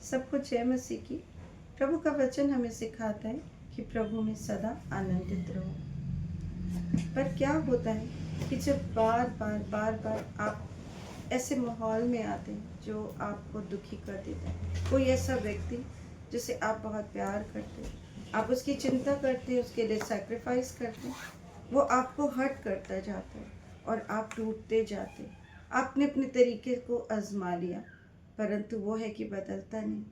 सबको जय मसीह की। प्रभु का वचन हमें सिखाता है कि प्रभु में सदा आनंदित रहो। पर क्या होता है कि जब बार बार आप ऐसे माहौल में आते हैं जो आपको दुखी कर देता है, कोई ऐसा व्यक्ति जिसे आप बहुत प्यार करते हैं, आप उसकी चिंता करते हैं, उसके लिए सैक्रिफाइस करते हैं, वो आपको हर्ट करता जाता है और आप टूटते जाते हैं। आपने अपने तरीके को आजमा लिया, परंतु वो है कि बदलता नहीं।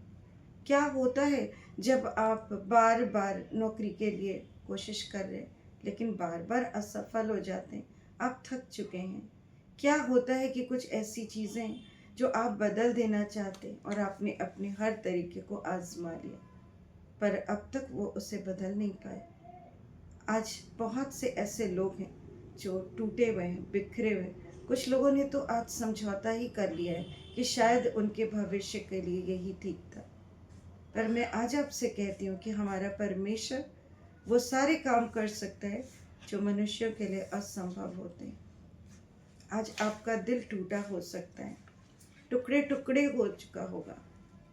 क्या होता है जब आप बार बार नौकरी के लिए कोशिश कर रहे हैं लेकिन बार बार असफल हो जाते हैं, आप थक चुके हैं। क्या होता है कि कुछ ऐसी चीज़ें जो आप बदल देना चाहते हैं और आपने अपने हर तरीके को आजमा लिया, पर अब तक वो उसे बदल नहीं पाए। आज बहुत से ऐसे लोग हैं जो टूटे हुए हैं, बिखरे हुए हैं। कुछ लोगों ने तो आज समझौता ही कर लिया है कि शायद उनके भविष्य के लिए यही ठीक था। पर मैं आज आपसे कहती हूँ कि हमारा परमेश्वर वो सारे काम कर सकता है जो मनुष्यों के लिए असंभव होते हैं। आज आपका दिल टूटा हो सकता है, टुकड़े टुकड़े हो चुका होगा।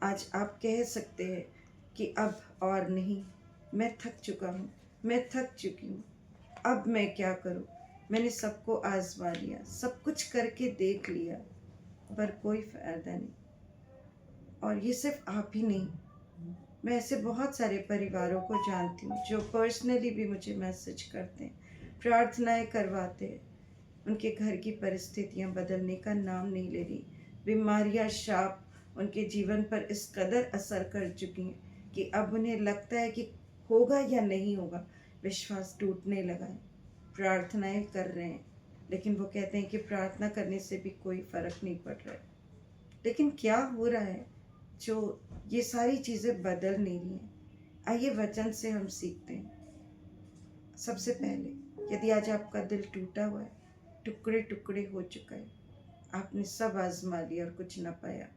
आज आप कह सकते हैं कि अब और नहीं, मैं थक चुका हूँ, मैं थक चुकी हूँ, अब मैं क्या करूँ। मैंने सबको आजमा लिया, सब कुछ करके देख लिया, पर कोई फायदा नहीं। और ये सिर्फ आप ही नहीं, मैं ऐसे बहुत सारे परिवारों को जानती हूँ जो पर्सनली भी मुझे मैसेज करते हैं, प्रार्थनाएं करवाते हैं। उनके घर की परिस्थितियाँ बदलने का नाम नहीं ले रही। बीमारियाँ, शाप उनके जीवन पर इस कदर असर कर चुकी हैं कि अब उन्हें लगता है कि होगा या नहीं होगा। विश्वास टूटने लगा है। प्रार्थनाएं कर रहे हैं लेकिन वो कहते हैं कि प्रार्थना करने से भी कोई फर्क नहीं पड़ रहा है। लेकिन क्या हो रहा है जो ये सारी चीज़ें बदल नहीं रही हैं? आइए वचन से हम सीखते हैं। सबसे पहले, यदि आज आपका दिल टूटा हुआ है, टुकड़े टुकड़े हो चुका है, आपने सब आजमा लिया और कुछ न पाया,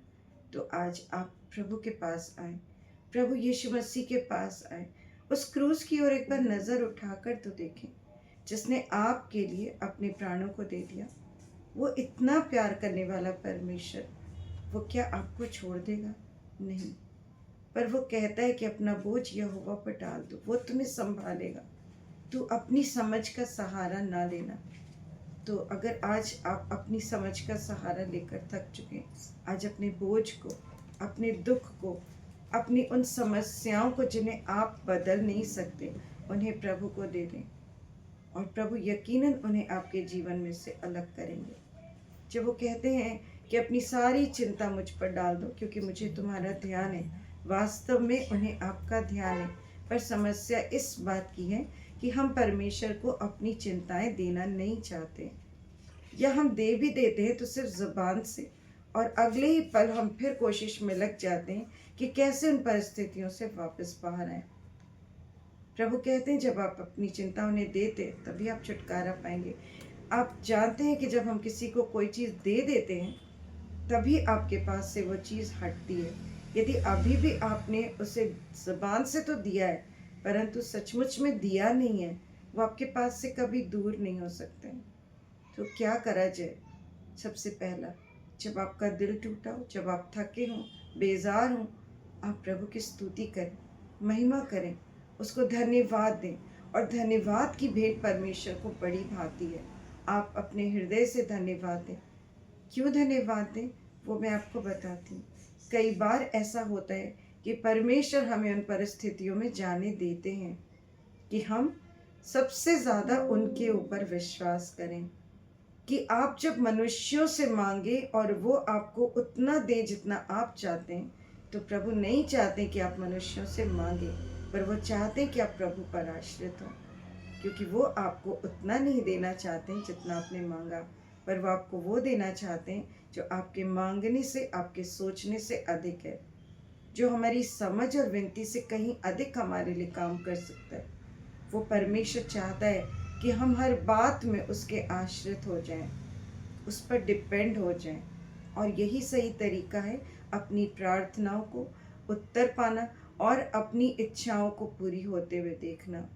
तो आज आप प्रभु के पास आए, प्रभु यीशु मसीह के पास आए। उस क्रूस की ओर एक बार नज़र उठाकर तो देखें, जिसने आपके लिए अपने प्राणों को दे दिया। वो इतना प्यार करने वाला परमेश्वर, वो क्या आपको छोड़ देगा? नहीं। पर वो कहता है कि अपना बोझ यहोवा पर डाल दो, वो तुम्हें संभालेगा। तू अपनी समझ का सहारा ना लेना। तो अगर आज आप अपनी समझ का सहारा लेकर थक चुके हैं, आज अपने बोझ को, अपने दुख को, अपनी उन समस्याओं को जिन्हें आप बदल नहीं सकते, उन्हें प्रभु को दे दें और प्रभु यकीनन उन्हें आपके जीवन में से अलग करेंगे। जब वो कहते हैं कि अपनी सारी चिंता मुझ पर डाल दो क्योंकि मुझे तुम्हारा ध्यान है, वास्तव में उन्हें आपका ध्यान है। पर समस्या इस बात की है कि हम परमेश्वर को अपनी चिंताएं देना नहीं चाहते, या हम दे भी देते हैं तो सिर्फ ज़बान से, और अगले ही पल हम फिर कोशिश में लग जाते हैं कि कैसे उन परिस्थितियों से वापस बाहर आए। प्रभु कहते हैं जब आप अपनी चिंता उन्हें देते तभी आप छुटकारा पाएंगे। आप जानते हैं कि जब हम किसी को कोई चीज़ दे देते हैं तभी आपके पास से वो चीज़ हटती है। यदि अभी भी आपने उसे ज़बान से तो दिया है परंतु सचमुच में दिया नहीं है, वो आपके पास से कभी दूर नहीं हो सकते हैं। तो क्या करा जाए? सबसे पहला, जब आपका दिल टूटा हो, जब आप थके हों, बेजार हों, आप प्रभु की स्तुति करें, महिमा करें, उसको धन्यवाद दें। और धन्यवाद की भेंट परमेश्वर को बड़ी भाती है। आप अपने हृदय से धन्यवाद दें। क्यों धन्यवाद दें, वो मैं आपको बताती हूँ। कई बार ऐसा होता है कि परमेश्वर हमें उन परिस्थितियों में जाने देते हैं कि हम सबसे ज़्यादा उनके ऊपर विश्वास करें। कि आप जब मनुष्यों से मांगे और वो आपको उतना दे जितना आप चाहते हैं, तो प्रभु नहीं चाहते कि आप मनुष्यों से मांगे, पर वो चाहते हैं कि आप प्रभु पर आश्रित हों, क्योंकि वो आपको उतना नहीं देना चाहते हैं जितना आपने मांगा, पर वो आपको वो देना चाहते हैं जो आपके मांगने से, आपके सोचने से अधिक है, जो हमारी समझ और विनती से कहीं अधिक हमारे लिए काम कर सकता है। वो परमेश्वर चाहता है कि हम हर बात में उसके आश्रित हो जाएं, उस पर डिपेंड हो जाएं। और यही सही तरीका है अपनी प्रार्थनाओं को उत्तर पाना और अपनी इच्छाओं को पूरी होते हुए देखना।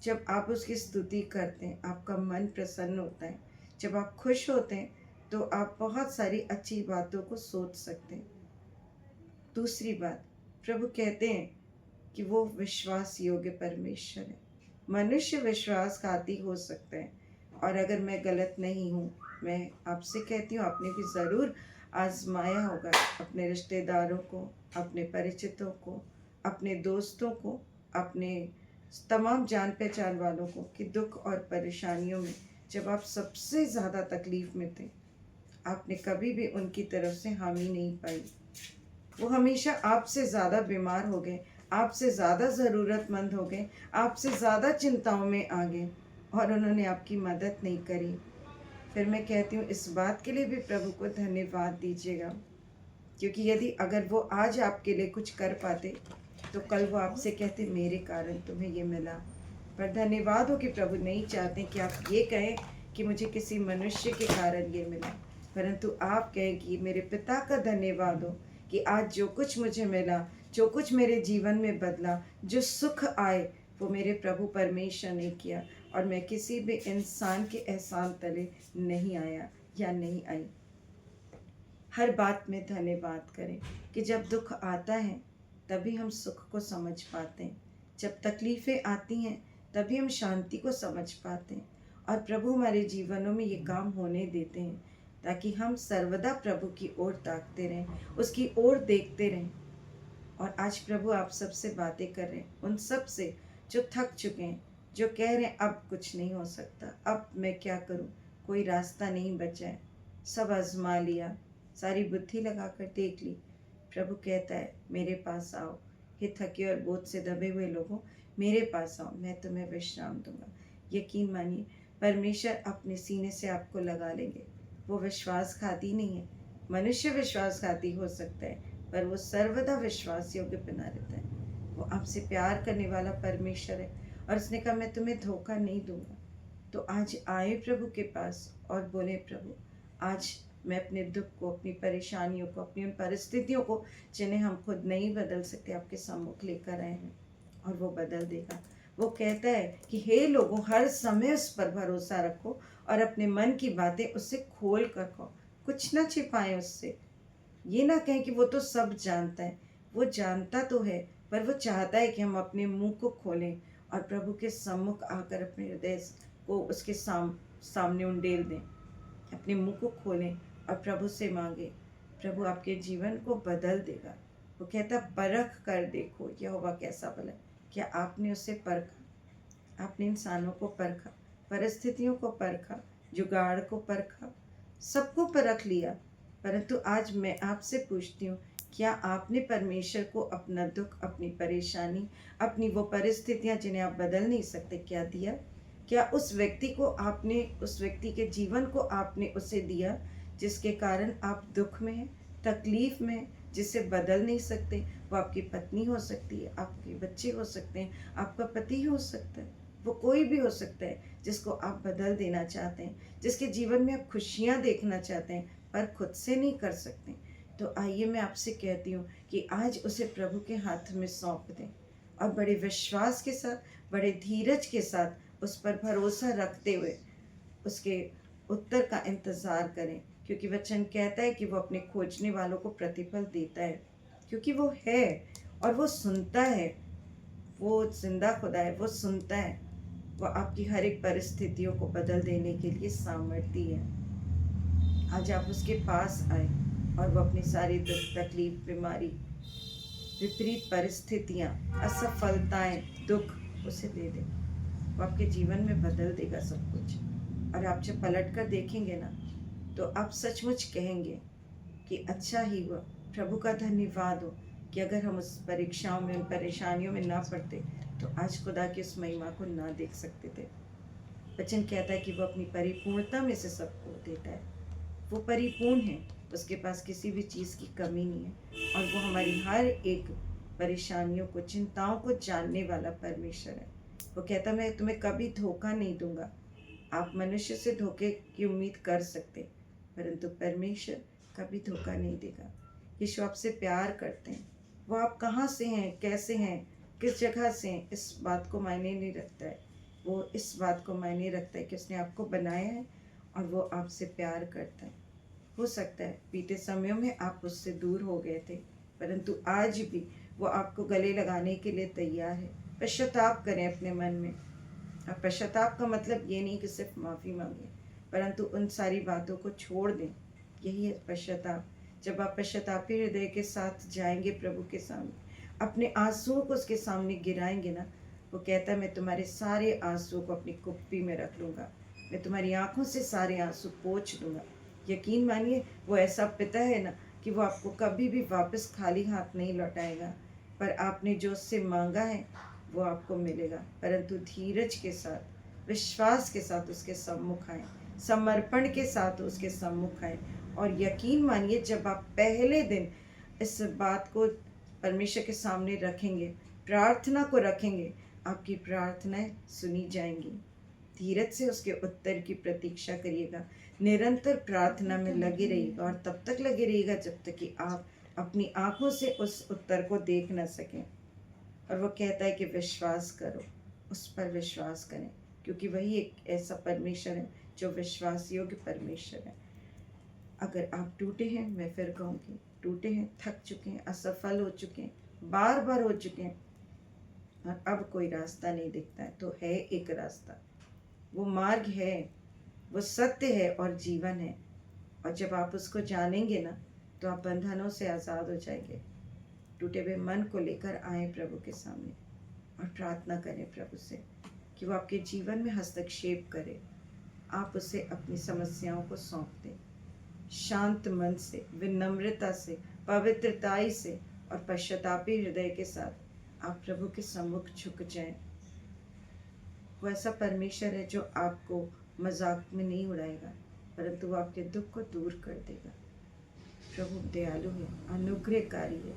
जब आप उसकी स्तुति करते हैं, आपका मन प्रसन्न होता है। जब आप खुश होते हैं तो आप बहुत सारी अच्छी बातों को सोच सकते हैं। दूसरी बात, प्रभु कहते हैं कि वो विश्वास योग्य परमेश्वर है। मनुष्य विश्वासघाती हो सकते हैं, और अगर मैं गलत नहीं हूँ, मैं आपसे कहती हूँ आपने भी ज़रूर आजमाया होगा अपने रिश्तेदारों को, अपने परिचितों को, अपने दोस्तों को, अपने तमाम जान पहचान वालों को, कि दुख और परेशानियों में जब आप सबसे ज़्यादा तकलीफ में थे, आपने कभी भी उनकी तरफ से हामी नहीं पाई। वो हमेशा आपसे ज़्यादा बीमार हो गए, आपसे ज़्यादा ज़रूरतमंद हो गए, आपसे ज़्यादा चिंताओं में आ गए, और उन्होंने आपकी मदद नहीं करी। फिर मैं कहती हूँ इस बात के लिए भी प्रभु को धन्यवाद दीजिएगा, क्योंकि यदि अगर वो आज आपके लिए कुछ कर पाते तो कल वो आपसे कहते मेरे कारण तुम्हें ये मिला। पर धन्यवाद हो कि प्रभु नहीं चाहते कि आप ये कहें कि मुझे किसी मनुष्य के कारण ये मिला, परंतु आप कहें कि मेरे पिता का धन्यवाद हो कि आज जो कुछ मुझे मिला, जो कुछ मेरे जीवन में बदला, जो सुख आए, वो मेरे प्रभु परमेश्वर ने किया, और मैं किसी भी इंसान के एहसान तले नहीं आया या नहीं आई। हर बात में धन्यवाद करें कि जब दुख आता है तभी हम सुख को समझ पाते हैं, जब तकलीफ़ें आती हैं तभी हम शांति को समझ पाते हैं, और प्रभु हमारे जीवनों में ये काम होने देते हैं ताकि हम सर्वदा प्रभु की ओर ताकते रहें, उसकी ओर देखते रहें। और आज प्रभु आप सबसे बातें कर रहे हैं, उन सब से जो थक चुके हैं, जो कह रहे हैं अब कुछ नहीं हो सकता, अब मैं क्या करूं, कोई रास्ता नहीं बचा है, सब आजमा लिया, सारी बुद्धि लगा कर देख ली। प्रभु कहता है मेरे पास आओ, हे थके और बोझ से दबे हुए लोगों, मेरे पास आओ, मैं तुम्हें विश्राम दूंगा। यकीन मानिए परमेश्वर अपने सीने से आपको लगा लेंगे। वो विश्वासघाती नहीं है। मनुष्य विश्वासघाती हो सकता है, पर वो सर्वदा विश्वास योग्य बना रहता है। वो आपसे प्यार करने वाला परमेश्वर है, और उसने कहा मैं तुम्हें धोखा नहीं दूंगा। तो आज आए प्रभु के पास और बोले प्रभु आज मैं अपने दुख को, अपनी परेशानियों को, अपनी उन परिस्थितियों को जिन्हें हम खुद नहीं बदल सकते, आपके सम्मुख लेकर आए हैं, और वो बदल देगा। वो कहता है कि हे लोगों, हर समय उस पर भरोसा रखो और अपने मन की बातें उससे खोल कर कहो, कुछ ना छिपाएं उससे। ये ना कहें कि वो तो सब जानता है, वो जानता तो है, पर वो चाहता है कि हम अपने मुंह को खोलें और प्रभु के सम्मुख आकर अपने हृदय को उसके सामने उंडेल दें, अपने मुंह को खोलें और प्रभु से मांगे। प्रभु आपके जीवन को बदल देगा। वो कहता परख कर देखो यहोवा कैसा भला है। क्या आपने उसे परखा? आपने इंसानों को परखा, परिस्थितियों को परखा, जुगाड़ को परखा, सबको परख लिया, परंतु आज मैं आपसे पूछती हूँ क्या आपने परमेश्वर को अपना दुख, अपनी परेशानी, अपनी वो परिस्थितियाँ जिन्हें आप बदल नहीं सकते, क्या दिया? क्या उस व्यक्ति को आपने, उस व्यक्ति के जीवन को आपने उसे दिया जिसके कारण आप दुख में हैं, तकलीफ में हैं, जिसे बदल नहीं सकते? वो आपकी पत्नी हो सकती है, आपके बच्चे हो सकते हैं, आपका पति हो सकता है, वो कोई भी हो सकता है जिसको आप बदल देना चाहते हैं, जिसके जीवन में आप खुशियाँ देखना चाहते हैं, पर खुद से नहीं कर सकते। तो आइए मैं आपसे कहती हूँ कि आज उसे प्रभु के हाथ में सौंप दें, और बड़े विश्वास के साथ, बड़े धीरज के साथ उस पर भरोसा रखते हुए उसके उत्तर का इंतज़ार करें, क्योंकि वचन कहता है कि वो अपने खोजने वालों को प्रतिफल देता है, क्योंकि वो है और वो सुनता है। वो जिंदा खुदा है, वो सुनता है, वो आपकी हर एक परिस्थितियों को बदल देने के लिए सामर्थ्य है। आज आप उसके पास आए और वो अपनी सारी दुख, तकलीफ, बीमारी, विपरीत परिस्थितियाँ, असफलताएं, दुख उसे दे दे। वो आपके जीवन में बदल देगा सब कुछ, और आप जब पलट कर देखेंगे ना तो आप सचमुच कहेंगे कि अच्छा ही हुआ, प्रभु का धन्यवाद हो कि अगर हम उस परीक्षाओं में, उन परेशानियों में ना पड़ते तो आज खुदा की उस महिमा को ना देख सकते थे। वचन कहता है कि वो अपनी परिपूर्णता में से सबको देता है। वो परिपूर्ण है, उसके पास किसी भी चीज़ की कमी नहीं है, और वो हमारी हर एक परेशानियों को, चिंताओं को जानने वाला परमेश्वर है। वो कहता मैं तुम्हें कभी धोखा नहीं दूंगा। आप मनुष्य से धोखे की उम्मीद कर सकते, परंतु परमेश्वर कभी धोखा नहीं देगा। यीशु आपसे प्यार करते हैं। वो आप कहाँ से हैं, कैसे हैं, किस जगह से हैं, इस बात को मायने नहीं रखता है। वो इस बात को मायने रखता है कि उसने आपको बनाया है और वो आपसे प्यार करता है। हो सकता है बीते समयों में आप उससे दूर हो गए थे, परंतु आज भी वो आपको गले लगाने के लिए तैयार है। पश्चाताप करें अपने मन में। और पश्चाताप का मतलब ये नहीं कि सिर्फ माफ़ी मांगे, परंतु उन सारी बातों को छोड़ दें। यही है पश्चाताप। जब आप पश्चातापी हृदय के साथ जाएंगे प्रभु के सामने, अपने आंसुओं को उसके सामने गिराएंगे ना, वो कहता है मैं तुम्हारे सारे आंसुओं को अपनी कुप्पी में रख लूँगा, मैं तुम्हारी आंखों से सारे आंसू पोंछ दूंगा। यकीन मानिए वो ऐसा पिता है ना कि वो आपको कभी भी वापस खाली हाथ नहीं लौटाएगा। पर आपने जो उससे मांगा है वो आपको मिलेगा, परंतु धीरज के साथ, विश्वास के साथ उसके सम्मुख आए, समर्पण के साथ उसके सम्मुख आए। और यकीन मानिए जब आप पहले दिन इस बात को परमेश्वर के सामने रखेंगे, प्रार्थना को रखेंगे, आपकी प्रार्थनाएं सुनी जाएंगी। धीरज से उसके उत्तर की प्रतीक्षा करिएगा, निरंतर प्रार्थना में लगे रहिएगा, और तब तक लगे रहिएगा जब तक कि आप अपनी आंखों से उस उत्तर को देख न सकें। और वो कहता है कि विश्वास करो, उस पर विश्वास करें, क्योंकि वही एक ऐसा परमेश्वर है जो विश्वास योग्य परमेश्वर है। अगर आप टूटे हैं, मैं फिर कहूँगी टूटे हैं, थक चुके हैं, असफल हो चुके हैं, बार बार हो चुके हैं, और अब कोई रास्ता नहीं दिखता है, तो है एक रास्ता, वो मार्ग है, वो सत्य है और जीवन है। और जब आप उसको जानेंगे ना, तो आप बंधनों से आज़ाद हो जाएंगे। टूटे हुए मन को लेकर आए प्रभु के सामने और प्रार्थना करें प्रभु से कि वो आपके जीवन में हस्तक्षेप करे। आप उसे अपनी समस्याओं को सौंप दें, शांत मन से, विनम्रता से, पवित्रताई से और पश्चातापी हृदय के साथ आप प्रभु के सम्मुख झुक जाएं। वो ऐसा परमेश्वर है जो आपको मजाक में नहीं उड़ाएगा, परंतु वो आपके दुख को दूर कर देगा। प्रभु दयालु है, अनुग्रहकारी है,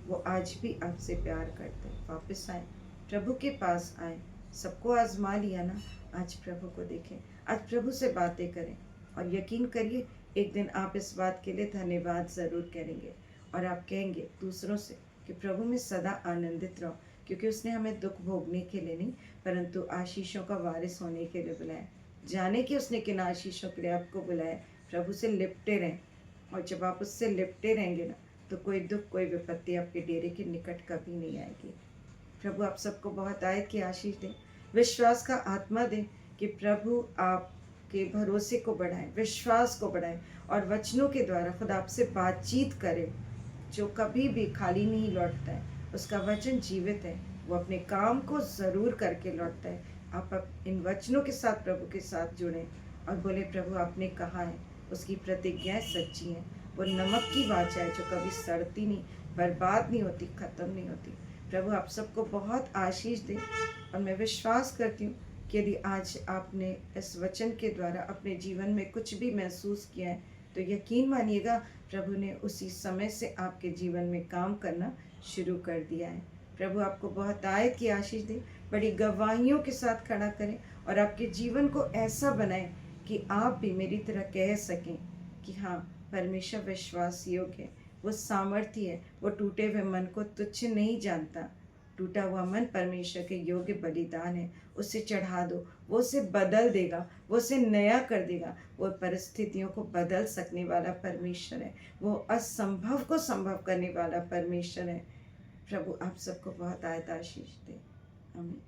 वो आज भी आपसे प्यार करते हैं। वापस आए, प्रभु के पास आए। सबको आजमा लिया ना, आज प्रभु को देखें, आज प्रभु से बातें करें, और यकीन करिए एक दिन आप इस बात के लिए धन्यवाद ज़रूर करेंगे, और आप कहेंगे दूसरों से कि प्रभु में सदा आनंदित रहो, क्योंकि उसने हमें दुख भोगने के लिए नहीं, परंतु आशीषों का वारिस होने के लिए बुलाया। जाने कि उसने किन आशीषों के लिए आपको बुलाया। प्रभु से लिपटे रहें, और जब आप उससे लिपटे रहेंगे ना, तो कोई दुख, कोई विपत्ति आपके डेरे के निकट कभी नहीं आएगी। प्रभु आप सबको बहुत आयत की आशीष दें, विश्वास का आत्मा दें कि प्रभु आपके भरोसे को बढ़ाएं, विश्वास को बढ़ाएं, और वचनों के द्वारा खुद आपसे बातचीत करें, जो कभी भी खाली नहीं लौटता है। उसका वचन जीवित है, वो अपने काम को ज़रूर करके लौटता है। आप इन वचनों के साथ प्रभु के साथ जुड़ें और बोले प्रभु आपने कहा है, उसकी प्रतिज्ञाएं सच्ची हैं। वो नमक की वाचा है जो कभी सड़ती नहीं, बर्बाद नहीं होती, ख़त्म नहीं होती। प्रभु आप सबको बहुत आशीष दे। और मैं विश्वास करती हूँ कि यदि आज आपने इस वचन के द्वारा अपने जीवन में कुछ भी महसूस किया है, तो यकीन मानिएगा प्रभु ने उसी समय से आपके जीवन में काम करना शुरू कर दिया है। प्रभु आपको बहुत आयत की आशीष दे, बड़ी गवाहियों के साथ खड़ा करें, और आपके जीवन को ऐसा बनाएं कि आप भी मेरी तरह कह सकें कि हाँ, परमेश्वर विश्वास योग्य है, वो सामर्थ्य है, वो टूटे हुए मन को तुच्छ नहीं जानता। टूटा हुआ मन परमेश्वर के योग्य बलिदान है, उसे चढ़ा दो, वो उसे बदल देगा, वो उसे नया कर देगा। वो परिस्थितियों को बदल सकने वाला परमेश्वर है, वो असंभव को संभव करने वाला परमेश्वर है। प्रभु आप सबको बहुत आयत आशीष दे। आमीन।